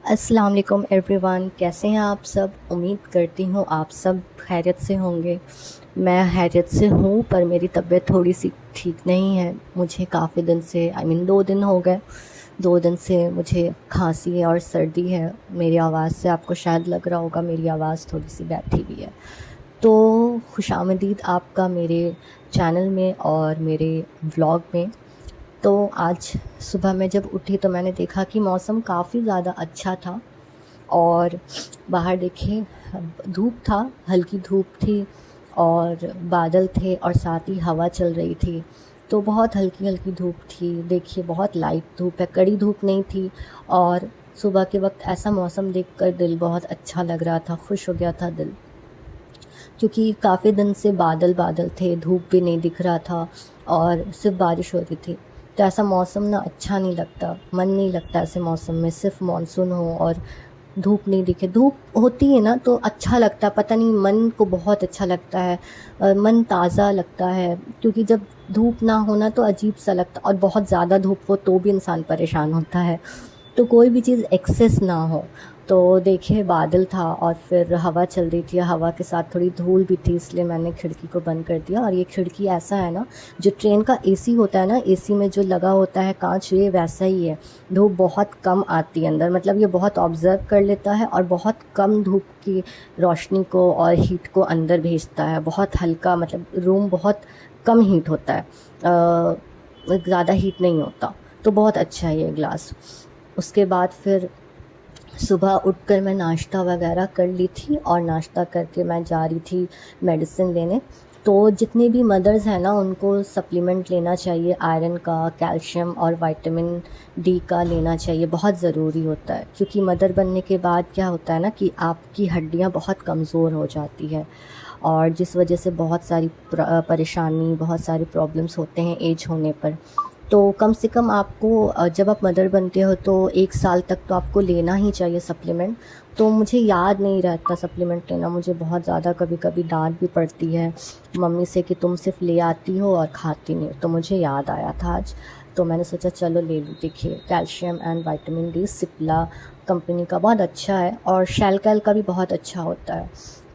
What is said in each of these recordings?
अस्सलाम वालेकुम एवरीवन, कैसे हैं आप सब। उम्मीद करती हूँ आप सब खैरियत से होंगे। मैं खैरियत से हूँ, पर मेरी तबीयत थोड़ी सी ठीक नहीं है। मुझे काफ़ी दिन से 2 दिन हो गए। 2 दिन से मुझे खांसी और सर्दी है। मेरी आवाज़ से आपको शायद लग रहा होगा मेरी आवाज़ थोड़ी सी बैठी हुई है। तो खुशामदीद आपका मेरे चैनल में और मेरे व्लॉग में। तो आज सुबह मैं जब उठी तो मैंने देखा कि मौसम काफ़ी ज़्यादा अच्छा था। और बाहर देखिए, धूप था, हल्की धूप थी और बादल थे और साथ ही हवा चल रही थी। तो बहुत हल्की हल्की धूप थी, देखिए बहुत लाइट धूप है, कड़ी धूप नहीं थी। और सुबह के वक्त ऐसा मौसम देखकर दिल बहुत अच्छा लग रहा था, खुश हो गया था दिल। क्योंकि काफ़ी दिन से बादल बादल थे, धूप भी नहीं दिख रहा था और सिर्फ बारिश हो रही थी। तो ऐसा मौसम ना अच्छा नहीं लगता, मन नहीं लगता ऐसे मौसम में, सिर्फ मानसून हो और धूप नहीं दिखे। धूप होती है ना तो अच्छा लगता है, पता नहीं मन को बहुत अच्छा लगता है। मन ताज़ा लगता है, क्योंकि जब धूप ना होना तो अजीब सा लगता, और बहुत ज़्यादा धूप हो तो भी इंसान परेशान होता है। तो कोई भी चीज़ एक्सेस ना हो। तो देखिए बादल था और फिर हवा चल रही थी, हवा के साथ थोड़ी धूल भी थी, इसलिए मैंने खिड़की को बंद कर दिया। और ये खिड़की ऐसा है ना, जो ट्रेन का एसी होता है ना, एसी में जो लगा होता है कांच, ये वैसा ही है। धूप बहुत कम आती है अंदर, मतलब ये बहुत ऑब्ज़र्व कर लेता है और बहुत कम धूप की रोशनी को और हीट को अंदर भेजता है। बहुत हल्का, मतलब रूम बहुत कम हीट होता है, ज़्यादा हीट नहीं होता। तो बहुत अच्छा है ये ग्लास। उसके बाद फिर सुबह उठकर मैं नाश्ता वगैरह कर ली थी और नाश्ता करके मैं जा रही थी मेडिसिन लेने। तो जितनी भी मदर्स हैं ना, उनको सप्लीमेंट लेना चाहिए, आयरन का, कैल्शियम और विटामिन डी का लेना चाहिए, बहुत ज़रूरी होता है। क्योंकि मदर बनने के बाद क्या होता है ना कि आपकी हड्डियाँ बहुत कमज़ोर हो जाती है, और जिस वजह से बहुत सारी परेशानी, बहुत सारी प्रॉब्लम्स होते हैं एज होने पर। तो कम से कम आपको जब आप मदर बनते हो तो 1 साल तक तो आपको लेना ही चाहिए सप्लीमेंट। तो मुझे याद नहीं रहता सप्लीमेंट लेना, मुझे बहुत ज़्यादा कभी कभी डांट भी पड़ती है मम्मी से कि तुम सिर्फ ले आती हो और खाती नहीं हो। तो मुझे याद आया था आज, तो मैंने सोचा चलो ले लूँ। देखिए calcium and vitamin D Cipla company का बहुत अच्छा है, और शैलकैल का भी बहुत अच्छा होता है।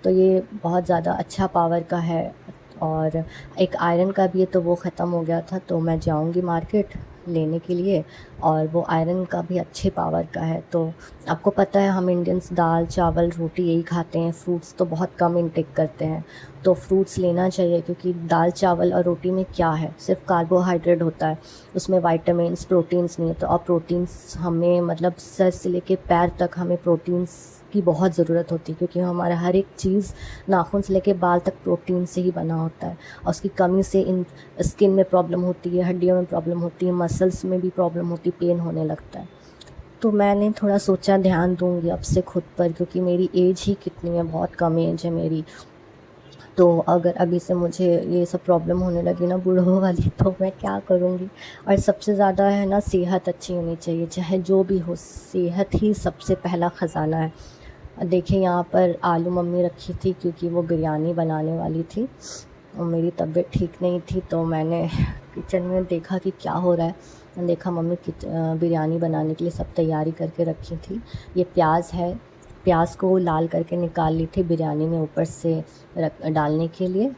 तो ये बहुत ज़्यादा अच्छा पावर का है। और एक आयरन का भी है, तो वो ख़त्म हो गया था, तो मैं जाऊंगी मार्केट लेने के लिए। और वो आयरन का भी अच्छे पावर का है। तो आपको पता है हम इंडियंस दाल चावल रोटी यही खाते हैं, फ्रूट्स तो बहुत कम इंटेक करते हैं। तो फ्रूट्स लेना चाहिए, क्योंकि दाल चावल और रोटी में क्या है, सिर्फ कार्बोहाइड्रेट होता है, उसमें विटामिन्स प्रोटीन्स नहीं होते। और प्रोटीन्स हमें, मतलब सर से लेके पैर तक हमें प्रोटीन्स की बहुत ज़रूरत होती है, क्योंकि हमारा हर एक चीज़, नाखून से लेके बाल तक प्रोटीन से ही बना होता है। और उसकी कमी से इन स्किन में प्रॉब्लम होती है, हड्डियों में प्रॉब्लम होती है, मसल्स में भी प्रॉब्लम होती है, पेन होने लगता है। तो मैंने थोड़ा सोचा ध्यान दूंगी अब से खुद पर, क्योंकि मेरी एज ही कितनी है, बहुत कम एज है मेरी। तो अगर अभी से मुझे ये सब प्रॉब्लम होने लगी ना बूढ़ों वाली, तो मैं क्या करूँगी। और सबसे ज़्यादा है ना, सेहत अच्छी होनी चाहिए, चाहे जो भी हो, सेहत ही सबसे पहला ख़जाना है। देखिए यहाँ पर आलू मम्मी रखी थी, क्योंकि वो बिरयानी बनाने वाली थी और मेरी तबीयत ठीक नहीं थी। तो मैंने किचन में देखा कि क्या हो रहा है, देखा मम्मी बिरयानी बनाने के लिए सब तैयारी करके रखी थी। ये प्याज है, प्याज को लाल करके निकाल ली थी बिरयानी में ऊपर से रख डालने के लिए।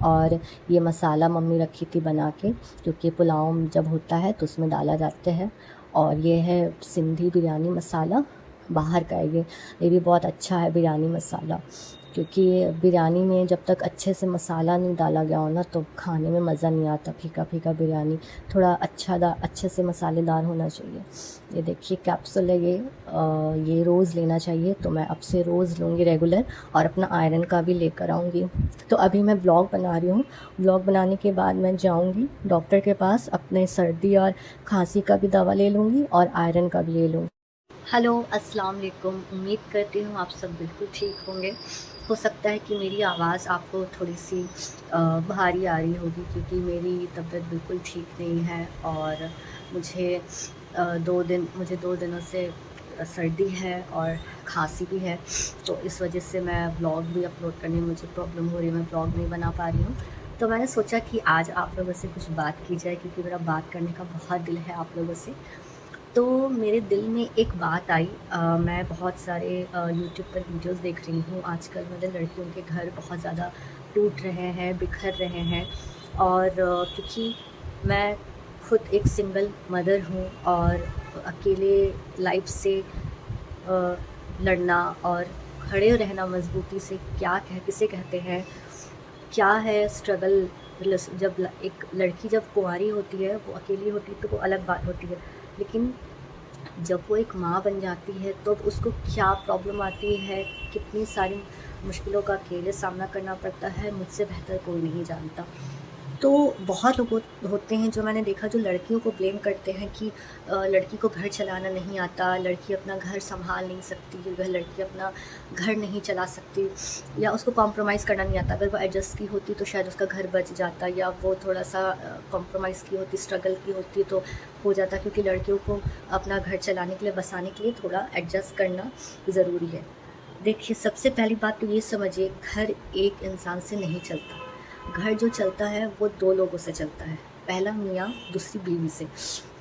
और ये मसाला मम्मी रखी थी बना के, क्योंकि पुलाव जब होता है तो उसमें डाला जाते हैं। और ये है सिंधी बिरयानी मसाला, बाहर का है ये भी बहुत अच्छा है बिरयानी मसाला। क्योंकि बिरयानी में जब तक अच्छे से मसाला नहीं डाला गया हो ना, तो खाने में मज़ा नहीं आता, फीका फीका बिरयानी। थोड़ा अच्छे से मसालेदार होना चाहिए। ये देखिए कैप्सूल है ये रोज़ लेना चाहिए, तो मैं अब से रोज़ लूँगी रेगुलर। और अपना आयरन का भी लेकर आऊँगी। तो अभी मैं व्लॉग बना रही हूँ, व्लॉग बनाने के बाद मैं जाऊँगी डॉक्टर के पास, अपने सर्दी और खांसी का भी दवा ले लूँगी और आयरन का भी ले लूँगी। हेलो, अस्सलाम वालेकुम। उम्मीद करती हूँ आप सब बिल्कुल ठीक होंगे। हो सकता है कि मेरी आवाज़ आपको थोड़ी सी भारी आ रही होगी, क्योंकि मेरी तबीयत बिल्कुल ठीक नहीं है। और मुझे 2 दिनों से सर्दी है और खांसी भी है। तो इस वजह से मैं व्लॉग भी अपलोड करने में मुझे प्रॉब्लम हो रही है, मैं व्लॉग नहीं बना पा रही हूँ। तो मैंने सोचा कि आज आप लोगों से कुछ बात की जाए, क्योंकि मेरा बात करने का बहुत दिल है आप लोगों से। तो मेरे दिल में एक बात आई। मैं बहुत सारे यूट्यूब पर वीडियोस देख रही हूँ आजकल। मतलब लड़कियों के घर बहुत ज़्यादा टूट रहे हैं, बिखर रहे हैं। और क्योंकि मैं खुद एक सिंगल मदर हूँ और अकेले लाइफ से लड़ना और खड़े रहना मजबूती से किसे कहते हैं, क्या है स्ट्रगल। एक लड़की जब कुंवारी होती है, वो अकेली होती है, तो वो अलग बात होती है। लेकिन जब वो एक माँ बन जाती है तो उसको क्या प्रॉब्लम आती है, कितनी सारी मुश्किलों का अकेले सामना करना पड़ता है, मुझसे बेहतर कोई नहीं जानता। तो बहुत लोग होते हैं जो मैंने देखा, जो लड़कियों को ब्लेम करते हैं कि लड़की को घर चलाना नहीं आता, लड़की अपना घर संभाल नहीं सकती, लड़की अपना घर नहीं चला सकती, या उसको कॉम्प्रोमाइज़ करना नहीं आता। अगर वो एडजस्ट की होती तो शायद उसका घर बच जाता, या वो थोड़ा सा कॉम्प्रोमाइज़ की होती, स्ट्रगल की होती तो हो जाता। क्योंकि लड़कियों को अपना घर चलाने के लिए, बसाने के लिए थोड़ा एडजस्ट करना ज़रूरी है। देखिए, सबसे पहली बात तो ये समझिए, घर एक इंसान से नहीं चलता। घर जो चलता है वो दो लोगों से चलता है, पहला मियाँ, दूसरी बीवी से।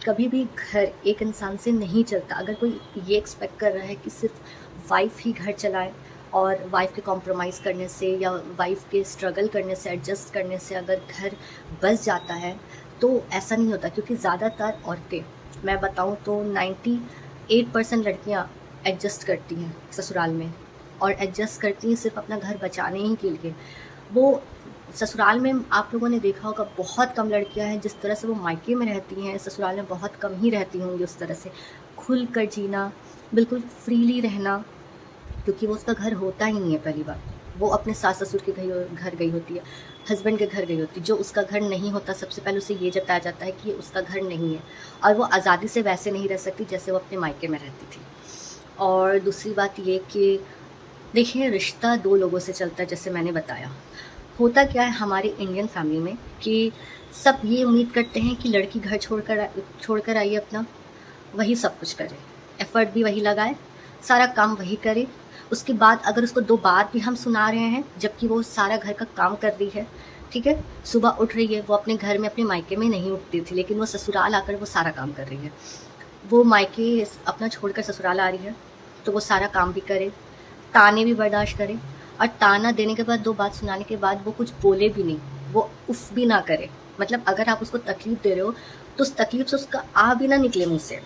कभी भी घर एक इंसान से नहीं चलता। अगर कोई ये एक्सपेक्ट कर रहा है कि सिर्फ वाइफ ही घर चलाए और वाइफ के कॉम्प्रोमाइज़ करने से या वाइफ के स्ट्रगल करने से, एडजस्ट करने से अगर घर बस जाता है, तो ऐसा नहीं होता। क्योंकि ज़्यादातर औरतें, मैं बताऊँ तो 98% लड़कियाँ एडजस्ट करती हैं ससुराल में, और एडजस्ट करती हैं सिर्फ अपना घर बचाने ही के लिए। वो ससुराल में, आप लोगों ने देखा होगा, बहुत कम लड़कियां हैं जिस तरह से वो मायके में रहती हैं, ससुराल में बहुत कम ही रहती होंगी उस तरह से खुल कर जीना, बिल्कुल फ्रीली रहना। क्योंकि वो उसका घर होता ही नहीं है। पहली बात, वो अपने सास ससुर के घर गई होती है, हस्बैंड के घर गई होती है। जो उसका घर नहीं होता, सबसे पहले उसे ये जताया जाता है कि ये उसका घर नहीं है, और वो आज़ादी से वैसे नहीं रह सकती जैसे वो अपने मायके में रहती थी। और दूसरी बात ये कि देखिए, रिश्ता दो लोगों से चलता है। जैसे मैंने बताया, होता क्या है हमारे इंडियन फैमिली में कि सब ये उम्मीद करते हैं कि लड़की घर छोड़कर आइए अपना, वही सब कुछ करे, एफ़र्ट भी वही लगाए, सारा काम वही करे। उसके बाद अगर उसको दो बात भी हम सुना रहे हैं, जबकि वो सारा घर का काम कर रही है, ठीक है, सुबह उठ रही है, वो अपने घर में, अपने मायके में नहीं उठती थी, लेकिन वो ससुराल आकर वो सारा काम कर रही है। वो मायके अपना छोड़कर ससुराल आ रही है, तो वो सारा काम भी करे, ताने भी बर्दाश्त करे, और ताना देने के बाद, दो बात सुनाने के बाद वो कुछ बोले भी नहीं, वो उफ भी ना करे। मतलब अगर आप उसको तकलीफ़ दे रहे हो तो उस तकलीफ़ से उसका आ भी ना निकले मुँह से।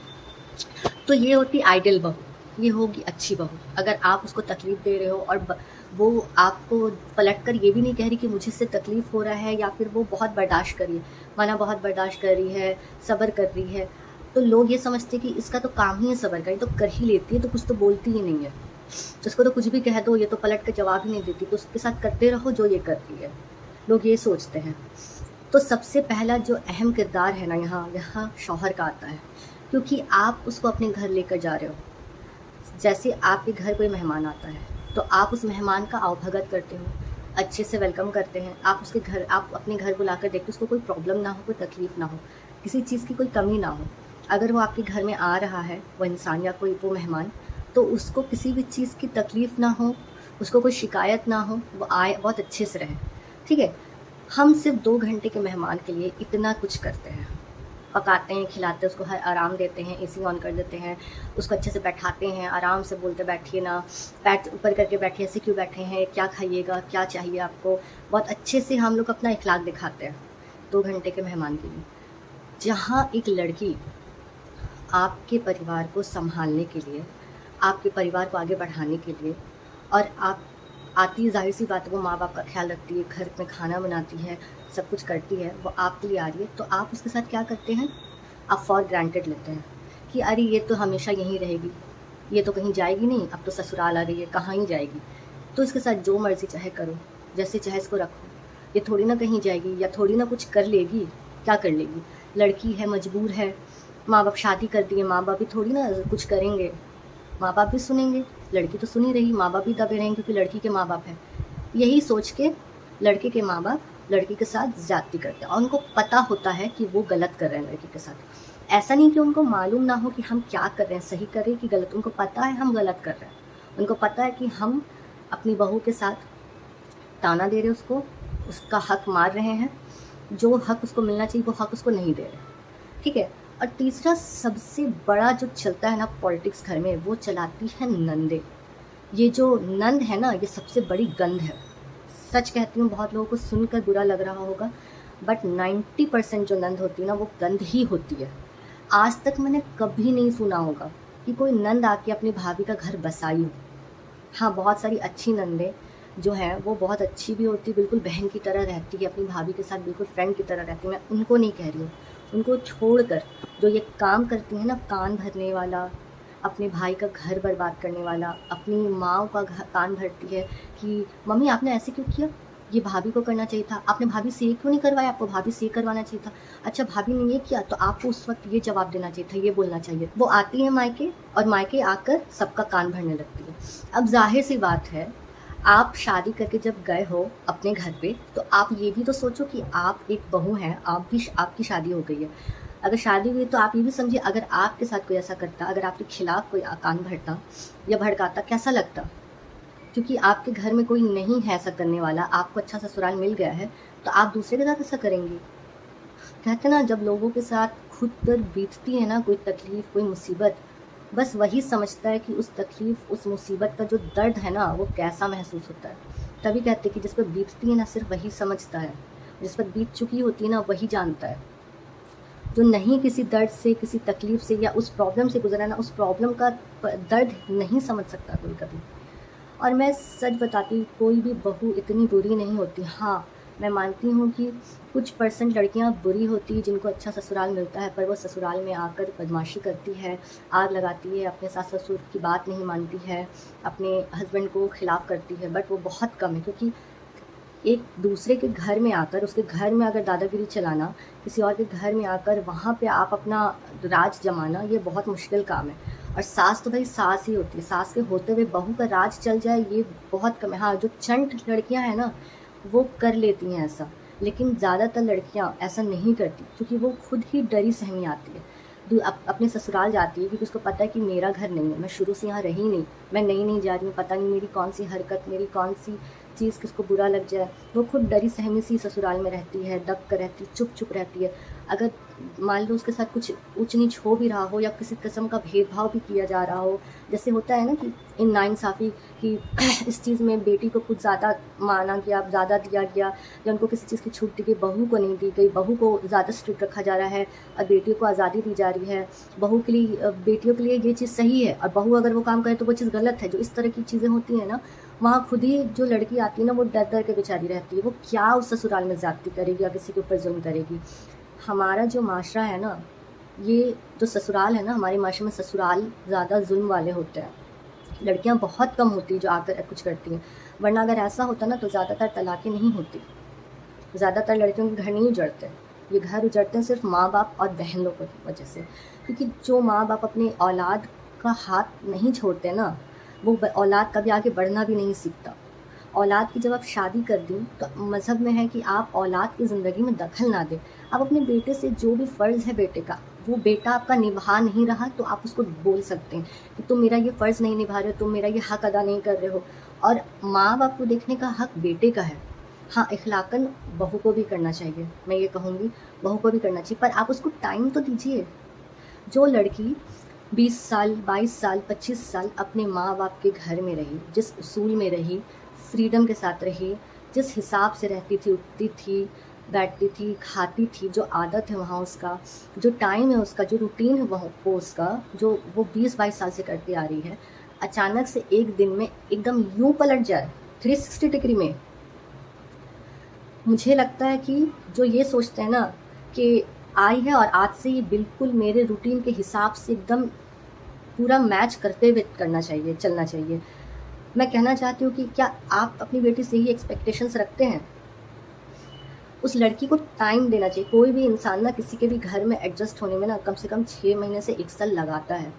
तो ये होती आइडियल बहू, ये होगी अच्छी बहू। अगर आप उसको तकलीफ़ दे रहे हो और वो आपको पलट कर ये भी नहीं कह रही कि मुझे इससे तकलीफ़ हो रहा है, या फिर वो बहुत बर्दाश्त कर रही है, माना बहुत बर्दाश्त कर रही है, सब्र कर रही है, तो लोग ये समझते हैं कि इसका तो काम ही है सब्र का, ये तो कर ही लेती है, तो कुछ तो बोलती ही नहीं है, उसको तो कुछ भी कह दो, ये तो पलट कर जवाब ही नहीं देती, तो उसके साथ करते रहो जो ये करती है। लोग ये सोचते हैं। तो सबसे पहला जो अहम किरदार है ना, यहाँ शौहर का आता है। क्योंकि आप उसको अपने घर लेकर जा रहे हो। जैसे आपके घर कोई मेहमान आता है, तो आप उस मेहमान का आवभगत करते हो, अच्छे से वेलकम करते हैं। आप अपने घर बुलाकर देखते हो, उसको कोई प्रॉब्लम ना हो, कोई तकलीफ़ ना हो, किसी चीज़ की कोई कमी ना हो। अगर वो आपके घर में आ रहा है, वो इंसान या कोई वो मेहमान, तो उसको किसी भी चीज़ की तकलीफ़ ना हो, उसको कोई शिकायत ना हो, वो आए, बहुत अच्छे से रहे, ठीक है। हम सिर्फ 2 घंटे के मेहमान के लिए इतना कुछ करते हैं, पकाते हैं, खिलाते हैं, उसको हर आराम देते हैं, एसी ऑन कर देते हैं, उसको अच्छे से बैठाते हैं, आराम से बोलते बैठिए ना, पैर ऊपर करके बैठिए, ऐसे क्यों बैठे हैं, क्या खाइएगा, क्या चाहिए आपको। बहुत अच्छे से हम लोग अपना इखलाक दिखाते हैं 2 घंटे के मेहमान के लिए। जहाँ एक लड़की आपके परिवार को संभालने के लिए, आपके परिवार को आगे बढ़ाने के लिए, और आप आती, ज़ाहिर सी बात है, वो माँ बाप का ख्याल रखती है, घर में खाना बनाती है, सब कुछ करती है, वो आपके लिए आ रही है, तो आप उसके साथ क्या करते हैं, आप फॉर ग्रांटेड लेते हैं कि अरे ये तो हमेशा यहीं रहेगी, ये तो कहीं जाएगी नहीं, अब तो ससुराल आ रही है, कहाँ ही जाएगी, तो इसके साथ जो मर्ज़ी चाहे करो, जैसे चाहे इसको रखो, ये थोड़ी ना कहीं जाएगी, या थोड़ी ना कुछ कर लेगी। क्या कर लेगी, लड़की है, मजबूर है, माँ बाप शादी कर दिए, माँ बाप भी थोड़ी ना कुछ करेंगे, माँ बाप भी सुनेंगे, लड़की तो सुनी रही, माँ बाप भी दबे रहेंगे क्योंकि लड़की के माँ बाप हैं। यही सोच के लड़के के माँ बाप लड़की के साथ ज़्यादती करते हैं, और उनको पता होता है कि वो गलत कर रहे हैं लड़की के साथ। ऐसा नहीं कि उनको मालूम ना हो कि हम क्या कर रहे हैं, सही कर रहे हैं कि गलत, उनको पता है हम गलत कर रहे हैं। उनको पता है कि हम अपनी बहू के साथ ताना दे रहे, उसका हक मार रहे हैं, जो हक उसको मिलना चाहिए वो हक उसको नहीं दे रहे, ठीक है। और तीसरा सबसे बड़ा जो चलता है ना पॉलिटिक्स घर में, वो चलाती है नंदे। ये जो नंद है ना, ये सबसे बड़ी गंध है। सच कहती हूँ, बहुत लोगों को सुनकर बुरा लग रहा होगा, बट 90% जो नंद होती है ना, वो गंध ही होती है। आज तक मैंने कभी नहीं सुना होगा कि कोई नंद आके अपनी भाभी का घर बसाई हो। हाँ, बहुत सारी अच्छी नंदें जो हैं वो बहुत अच्छी भी होती, बिल्कुल बहन की तरह रहती है, अपनी भाभी के साथ बिल्कुल फ्रेंड की तरह रहती है। मैं उनको नहीं कह रही हूँ, उनको छोड़कर जो ये काम करती है ना, कान भरने वाला, अपने भाई का घर बर्बाद करने वाला, अपनी माँ का कान भरती है कि मम्मी आपने ऐसे क्यों किया, ये भाभी को करना चाहिए था, आपने भाभी से ये क्यों नहीं करवाया, आपको भाभी से ये करवाना चाहिए था, अच्छा भाभी ने ये किया तो आपको उस वक्त ये जवाब देना चाहिए था, ये बोलना चाहिए। वो आती है मायके और मायके आकर सबका कान भरने लगती है। अब जाहिर सी बात है, आप शादी करके जब गए हो अपने घर पे, तो आप ये भी तो सोचो कि आप एक बहू हैं, आपकी शादी हो गई है। अगर शादी हुई तो आप ये भी समझिए, अगर आपके साथ कोई ऐसा करता, अगर आपके खिलाफ कोई कान भरता या भड़काता, कैसा लगता? क्योंकि आपके घर में कोई नहीं है ऐसा करने वाला, आपको अच्छा ससुराल मिल गया है, तो आप दूसरे के साथ ऐसा करेंगे? कहते ना, जब लोगों के साथ खुद पर बीतती है ना कोई तकलीफ़, कोई मुसीबत, बस वही समझता है कि उस तकलीफ़, उस मुसीबत का जो दर्द है ना, वो कैसा महसूस होता है। तभी कहते हैं कि जिस पर बीतती है ना, सिर्फ वही समझता है, जिस पर बीत चुकी होती है ना, वही जानता है। जो नहीं किसी दर्द से, किसी तकलीफ़ से या उस प्रॉब्लम से गुजरा ना, उस प्रॉब्लम का दर्द नहीं समझ सकता कोई कभी। और मैं सच बताती हूँ, कोई भी बहू इतनी बुरी नहीं होती। हाँ, मैं मानती हूँ कि कुछ % लड़कियाँ बुरी होती हैं जिनको अच्छा ससुराल मिलता है, पर वो ससुराल में आकर बदमाशी करती है, आग लगाती है, अपने सास ससुर की बात नहीं मानती है, अपने हस्बैंड को खिलाफ़ करती है, बट वो बहुत कम है। क्योंकि एक दूसरे के घर में आकर, उसके घर में अगर दादागिरी चलाना, किसी और के घर में आकर वहाँ पे आप अपना राज जमाना, ये बहुत मुश्किल काम है। और सास तो भाई सास ही होती है, सास के होते हुए बहू का राज चल जाए, ये बहुत कम है। हाँ, जो चंट लड़कियाँ हैं ना, वो कर लेती हैं ऐसा, लेकिन ज़्यादातर लड़कियाँ ऐसा नहीं करती, क्योंकि वो खुद ही डरी सहमी आती है। अपने ससुराल जाती है क्योंकि उसको पता है कि मेरा घर नहीं है, मैं शुरू से यहाँ रही नहीं, मैं नई जा रही हूँ, पता नहीं मेरी कौन सी हरकत, मेरी कौन सी चीज़ किसको बुरा लग जाए। वो खुद डरी सहमी सी ससुराल में रहती है, दब कर रहती है, चुप रहती है। अगर मान लो उसके साथ कुछ ऊंच नीच हो भी रहा हो या किसी किस्म का भेदभाव भी किया जा रहा हो, जैसे होता है ना कि इन नाइंसाफ़ी कि इस चीज़ में बेटी को कुछ ज़्यादा माना गया, ज़्यादा दिया गया, या उनको किसी चीज़ की छूट दी गई, बहू को नहीं दी गई, बहू को ज़्यादा स्ट्रिक्ट रखा जा रहा है और बेटियों को आज़ादी दी जा रही है। बहू के लिए, बेटियों के लिए ये चीज़ सही है और बहू अगर वो काम करे तो वो चीज़ गलत है। जो इस तरह की चीज़ें होती हैं ना, वहाँ खुद ही जो लड़की आती है ना, वो डर के बेचारी रहती है। वो क्या उस ससुराल में ज़्यादती करेगी या किसी के ऊपर जुल्म करेगी। हमारा जो माशरा है ना, ये जो ससुराल है ना, हमारे माशरे में ससुराल ज़्यादा जुल्म वाले होते हैं। लड़कियां बहुत कम होती जो आकर कुछ करती हैं, वरना अगर ऐसा होता ना तो ज़्यादातर तलाक़ें नहीं होती, ज़्यादातर लड़कियों के घर नहीं उजड़ते। ये घर उजड़ते हैं सिर्फ माँ बाप और बहन लोगों की वजह से, क्योंकि जो माँ बाप अपनी औलाद का हाथ नहीं छोड़ते ना, वो औलाद कभी आगे बढ़ना भी नहीं सीखता। औलाद की जब आप शादी कर दी तो मज़हब में है कि आप औलाद की ज़िंदगी में दखल ना दें। आप अपने बेटे से जो भी फ़र्ज़ है बेटे का, वो बेटा आपका निभा नहीं रहा तो आप उसको बोल सकते हैं कि तुम मेरा ये फ़र्ज़ नहीं निभा रहे हो, तुम मेरा ये हक़ अदा नहीं कर रहे हो। और माँ बाप को देखने का हक़ बेटे का है। हाँ, इख़लाक़न बहू को भी करना चाहिए, मैं ये कहूँगी बहू को भी करना चाहिए, पर आप उसको टाइम तो दीजिए। जो लड़की 20 साल, 22 साल, 25 साल अपने माँ बाप के घर में रही, जिस उसूल में रही, फ्रीडम के साथ रही, जिस हिसाब से रहती थी, उठती थी, बैठती थी, खाती थी, जो आदत है वहाँ उसका, जो टाइम है उसका, जो रूटीन है वहाँ वो उसका, जो वो 20-22 साल से करती आ रही है, अचानक से एक दिन में एकदम यूँ पलट जाए 360 डिग्री में। मुझे लगता है कि जो ये सोचते हैं ना कि आई है और आज से ये बिल्कुल मेरे रूटीन के हिसाब से एकदम पूरा मैच करते हुए करना चाहिए, चलना चाहिए। मैं कहना चाहती हूँ कि क्या आप अपनी बेटी से ही एक्सपेक्टेशंस रखते हैं? उस लड़की को टाइम देना चाहिए। कोई भी इंसान ना किसी के भी घर में एडजस्ट होने में ना कम से कम 6 महीने से 1 साल लगाता है,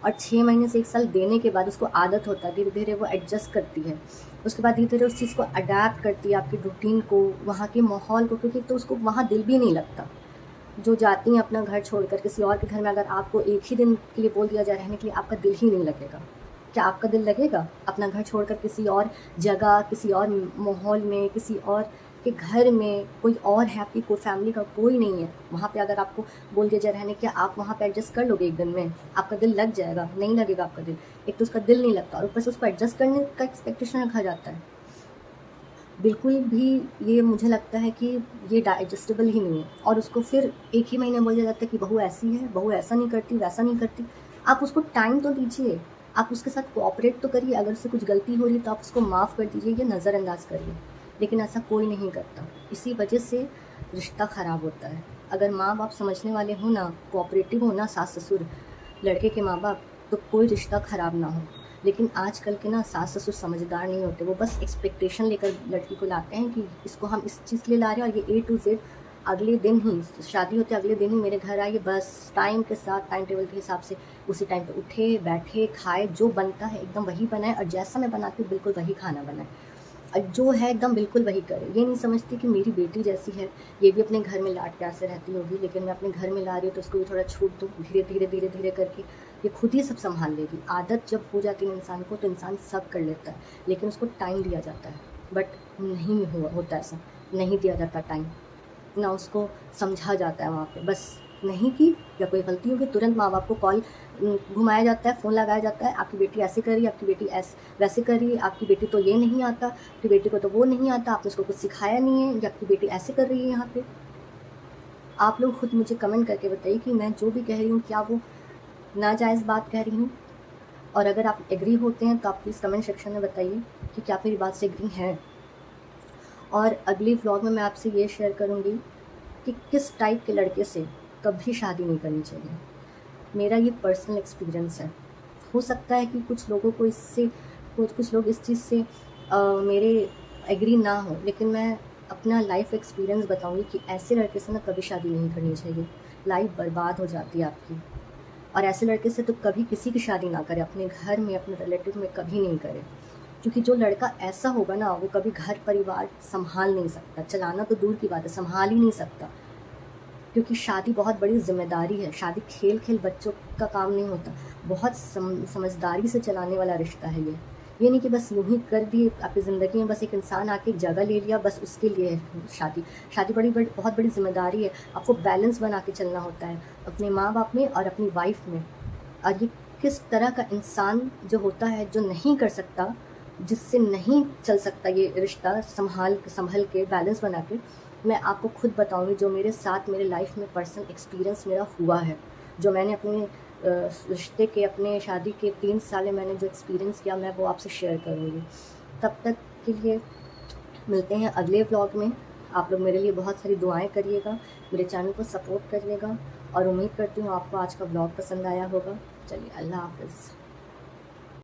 और 6 महीने से 1 साल देने के बाद उसको आदत होता है, धीरे धीरे वो एडजस्ट करती है। उसके बाद धीरे धीरे उस चीज़ को अडेप्ट करती है, आपकी रूटीन को, वहाँ के माहौल को, क्योंकि तो उसको वहाँ दिल भी नहीं लगता। जो जाती हैं अपना घर छोड़कर किसी और के घर में, अगर आपको एक ही दिन के लिए बोल दिया जाए रहने के लिए, आपका दिल ही नहीं लगेगा। क्या आपका दिल लगेगा अपना घर छोड़कर किसी और जगह, किसी और माहौल में, किसी और कि घर में कोई और है, आपकी कोई फैमिली का कोई नहीं है, वहाँ पे अगर आपको बोल दिया जाए रहने, क्या आप वहाँ पे एडजस्ट कर लोगे? एक दिन में आपका दिल लग जाएगा? नहीं लगेगा आपका दिल। एक तो उसका दिल नहीं लगता और ऊपर से उसको एडजस्ट करने का एक्सपेक्टेशन रखा जाता है। बिल्कुल भी ये मुझे लगता है कि ये डाइजेस्टेबल ही नहीं है। और उसको फिर एक ही महीने बोला जाता है कि बहू ऐसी है, बहू ऐसा नहीं करती, वैसा नहीं करती। आप उसको टाइम तो दीजिए, आप उसके साथ कोऑपरेट तो करिए। अगर उससे कुछ गलती हो रही है तो आप उसको माफ़ कर दीजिए या नज़रअंदाज करिए, लेकिन ऐसा कोई नहीं करता। इसी वजह से रिश्ता ख़राब होता है। अगर माँ बाप समझने वाले हों ना, कोऑपरेटिव हो ना, सास ससुर, लड़के के माँ बाप, तो कोई रिश्ता ख़राब ना हो। लेकिन आजकल के ना सास ससुर समझदार नहीं होते, वो बस एक्सपेक्टेशन लेकर लड़की को लाते हैं कि इसको हम इस चीज़ के लिए ला रहे हैं और ये A to Z अगले दिन ही, शादी होते अगले दिन ही मेरे घर आइए, बस टाइम के साथ, टाइम टेबल के हिसाब से उसी टाइम पे उठे, बैठे, खाए, जो बनता है एकदम वही बनाए, और जैसा मैं बनाती हूँ बिल्कुल वही खाना बनाए, और जो है एकदम बिल्कुल वही करे। ये नहीं समझती कि मेरी बेटी जैसी है, ये भी अपने घर में लाड प्यार से रहती होगी, लेकिन मैं अपने घर में ला रही हूँ तो उसको भी थोड़ा छूट दूँ, धीरे धीरे धीरे धीरे करके ये खुद ही सब संभाल लेगी। आदत जब हो जाती है इंसान को तो इंसान सब कर लेता है, लेकिन उसको टाइम दिया जाता है। बट नहीं होता ऐसा, नहीं दिया जाता टाइम, ना उसको समझा जाता है वहाँ पे। बस नहीं की या कोई गलती होगी तुरंत माँ बाप को कॉल घुमाया जाता है, फ़ोन लगाया जाता है, आपकी बेटी ऐसे कर रही है, आपकी बेटी वैसे कर रही है, आपकी बेटी तो ये नहीं आता, आपकी बेटी को तो वो नहीं आता, आपने उसको कुछ सिखाया नहीं है, या आपकी बेटी ऐसे कर रही है। यहाँ पे आप लोग खुद मुझे कमेंट करके बताइए कि मैं जो भी कह रही हूँ क्या वो नाजायज़ बात कह रही हूँ। और अगर आप एग्री होते हैं तो आप प्लीज़ कमेंट सेक्शन में बताइए कि क्या आप मेरी बात से एग्री हैं। और अगली व्लॉग में मैं आपसे ये शेयर करूँगी कि किस टाइप के लड़के से कभी शादी नहीं करनी चाहिए। मेरा ये पर्सनल एक्सपीरियंस है। हो सकता है कि कुछ लोगों को इससे कुछ लोग इस चीज़ से मेरे एग्री ना हो, लेकिन मैं अपना लाइफ एक्सपीरियंस बताऊंगी कि ऐसे लड़के से ना कभी शादी नहीं करनी चाहिए। लाइफ बर्बाद हो जाती है आपकी। और ऐसे लड़के से तो कभी किसी की शादी ना करें, अपने घर में, अपने रिलेटिव में कभी नहीं करें, क्योंकि जो लड़का ऐसा होगा ना वो कभी घर परिवार संभाल नहीं सकता, चलाना तो दूर की बात है, संभाल ही नहीं सकता। क्योंकि शादी बहुत बड़ी जिम्मेदारी है, शादी खेल खेल बच्चों का काम नहीं होता, बहुत समझदारी से चलाने वाला रिश्ता है ये नहीं कि बस यूँ ही कर दी आपकी ज़िंदगी में, बस एक इंसान आके एक जगह ले लिया बस उसके लिए शादी बहुत बड़ी जिम्मेदारी है। आपको बैलेंस बना के चलना होता है अपने माँ बाप में और अपनी वाइफ में। और ये किस तरह का इंसान जो होता है, जो नहीं कर सकता, जिससे नहीं चल सकता ये रिश्ता संभल के बैलेंस बना के, मैं आपको खुद बताऊंगी जो मेरे साथ मेरे लाइफ में पर्सनल एक्सपीरियंस मेरा हुआ है, जो मैंने अपने रिश्ते के, अपने शादी के 3 साल में मैंने जो एक्सपीरियंस किया, मैं वो आपसे शेयर करूंगी। तब तक के लिए मिलते हैं अगले व्लॉग में। आप लोग मेरे लिए बहुत सारी दुआएं करिएगा, मेरे चैनल को सपोर्ट करिएगा, और उम्मीद करती हूँ आपको आज का व्लॉग पसंद आया होगा। चलिए, अल्लाह हाफ़िज़।